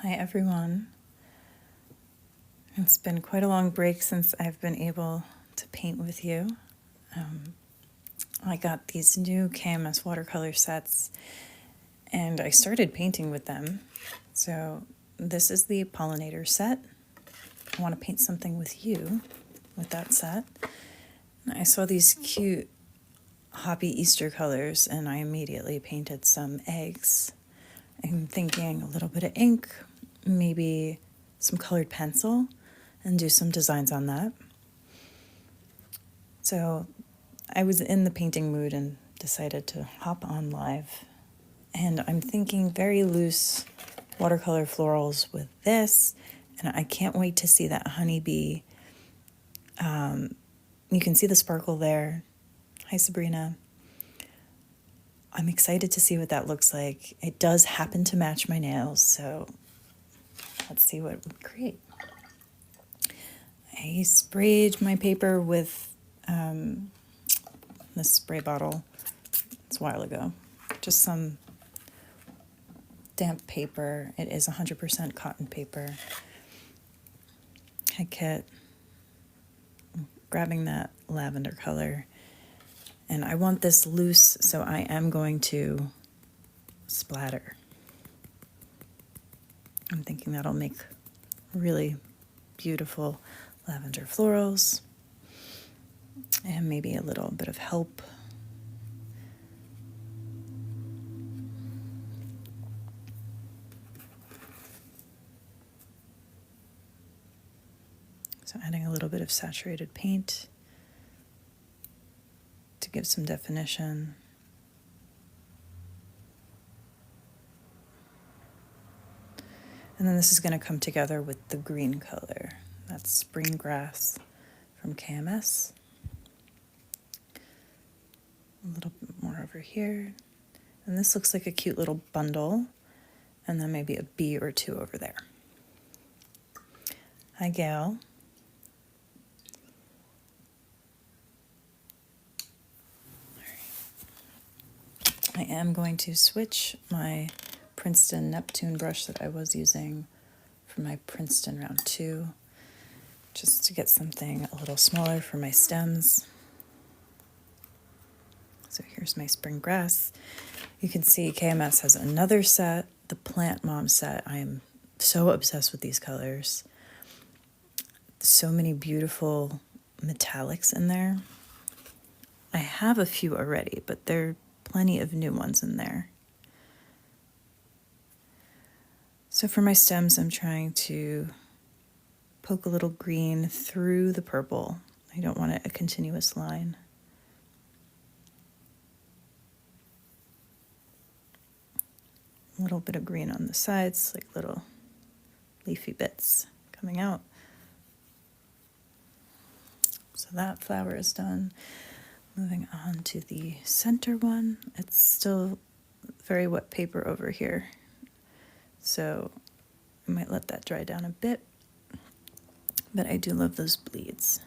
Hi everyone. It's been quite a long break since I've been able to paint with you. I got these new KMS watercolor sets and I started painting with them. So this is the pollinator set. I want to paint something with you with that set. I saw these cute hoppy Easter colors and I immediately painted some eggs. I'm thinking a little bit of ink, maybe some colored pencil, and do some designs on that. So I was in the painting mood and decided to hop on live. And I'm thinking very loose watercolor florals with this. And I can't wait to see that honeybee. You can see the sparkle there. Hi, Sabrina. I'm excited to see what that looks like. It does happen to match my nails, so let's see what we create. I sprayed my paper with this spray bottle. It's a while ago. Just some damp paper. It is 100% cotton paper. Hi, Kit. I'm grabbing that lavender color. And I want this loose, so I am going to splatter. I'm thinking that'll make really beautiful lavender florals. And maybe a little bit of help. So adding a little bit of saturated paint to give some definition. And then this is going to come together with the green color. That's spring grass from KMS. A little bit more over here. And this looks like a cute little bundle. And then maybe a bee or two over there. Hi, Gail. I am going to switch my Princeton Neptune brush that I was using for my Princeton round 2, just to get something a little smaller for my stems. So here's my spring grass. You can see KMS has another set, the Plant Mom set. I am so obsessed with these colors. So many beautiful metallics in there. I have a few already, but there are plenty of new ones in there. So for my stems, I'm trying to poke a little green through the purple. I don't want a continuous line. A little bit of green on the sides, like little leafy bits coming out. So that flower is done. Moving on to the center one. It's still very wet paper over here. So I might let that dry down a bit. But I do love those bleeds.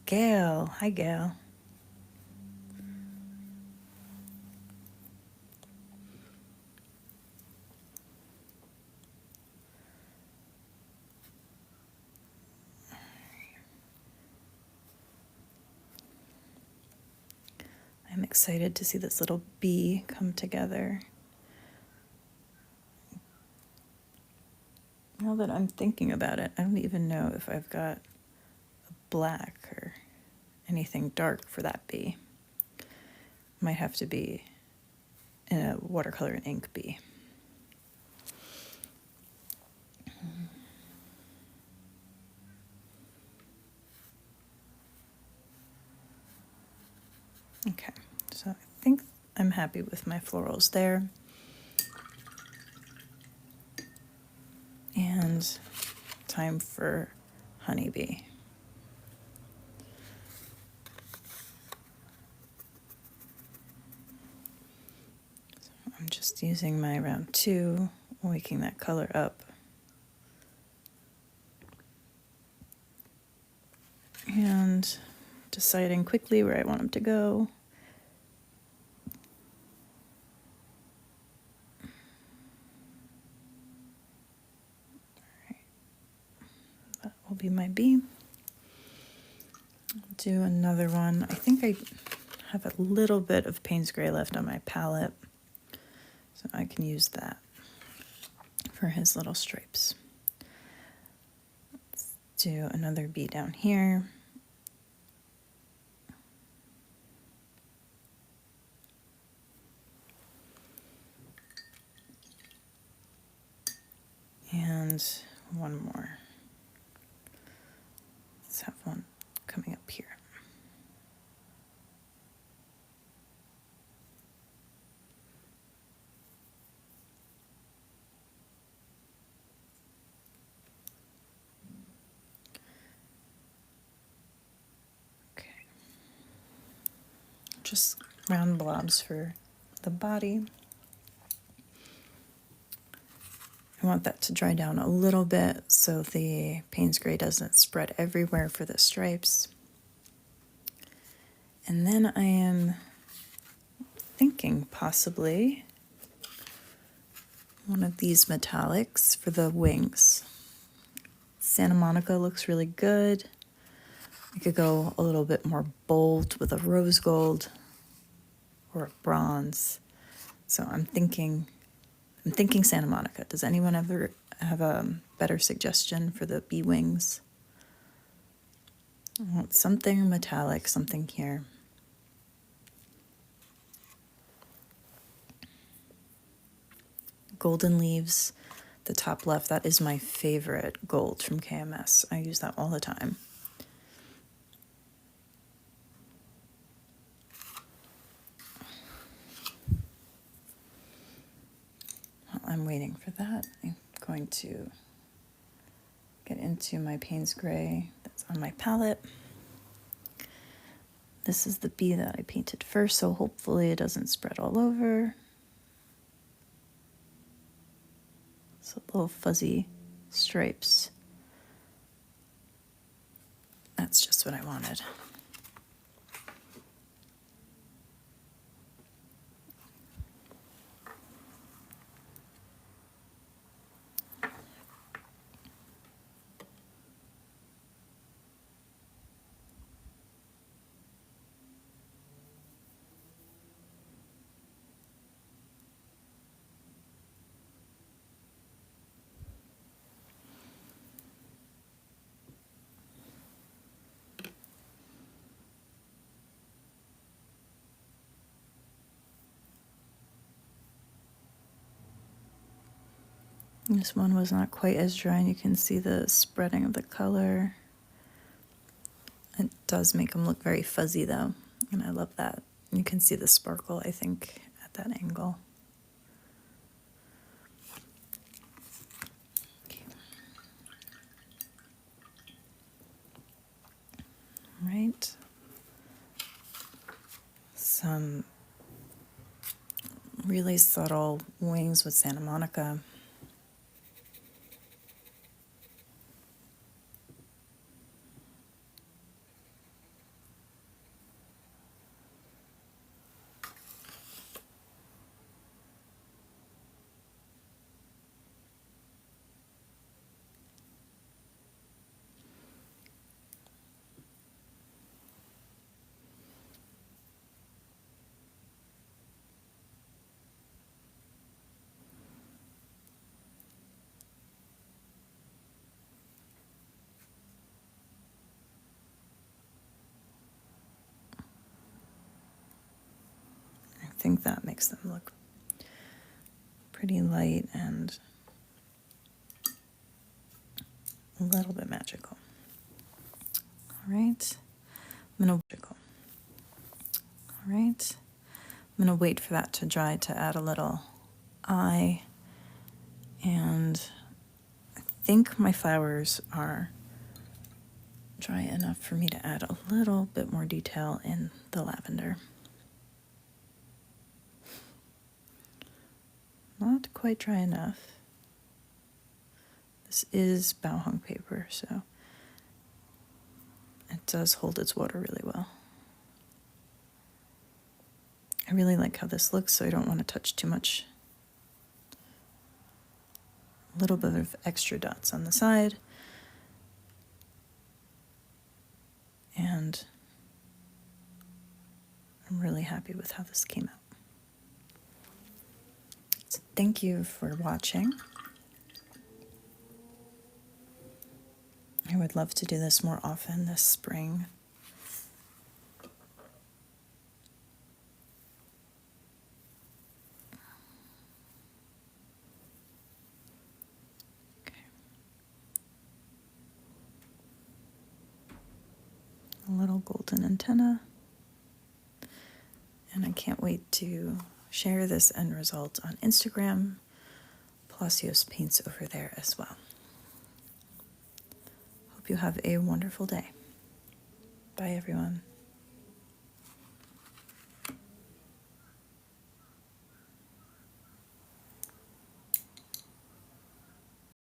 Gail. Hi, Gail. I'm excited to see this little bee come together. Now that I'm thinking about it, I don't even know if I've got a black or anything dark for that bee. Might have to be in a watercolor and ink bee. Okay, so I think I'm happy with my florals there. And time for honeybee. So I'm just using my round 2, waking that color up. And deciding quickly where I want them to go. will be my bee. Do another one. I think I have a little bit of Payne's Gray left on my palette, so I can use that for his little stripes. Let's do another bee down here. And one more. Let's have one coming up here. Okay. Just round blobs for the body. I want that to dry down a little bit so the Payne's Gray doesn't spread everywhere for the stripes. And then I am thinking possibly one of these metallics for the wings. Santa Monica looks really good. I could go a little bit more bold with a rose gold or a bronze. So I'm thinking Santa Monica. Does anyone ever have a better suggestion for the bee wings? I want something metallic, something here. Golden Leaves, the top left, that is my favorite gold from KMS. I use that all the time. While I'm waiting for that, I'm going to get into my Payne's Gray that's on my palette. This is the bee that I painted first, so hopefully it doesn't spread all over. So little fuzzy stripes. That's just what I wanted. This one was not quite as dry, and you can see the spreading of the color. It does make them look very fuzzy though, and I love that. You can see the sparkle, I think, at that angle. Okay. Right. Some really subtle wings with Santa Monica. I think that makes them look pretty light and a little bit magical. All right, I'm gonna wait for that to dry to add a little eye, and I think my flowers are dry enough for me to add a little bit more detail in the lavender. Not quite dry enough. This is bao hung paper, so it does hold its water really well. I really like how this looks, so I don't want to touch too much. A little bit of extra dots on the side. I'm really happy with how this came out. So thank you for watching. I would love to do this more often this spring. Okay. A little golden antenna. And I can't wait to share this end result on Instagram. Palacios paints over there as well. Hope you have a wonderful day. Bye, everyone.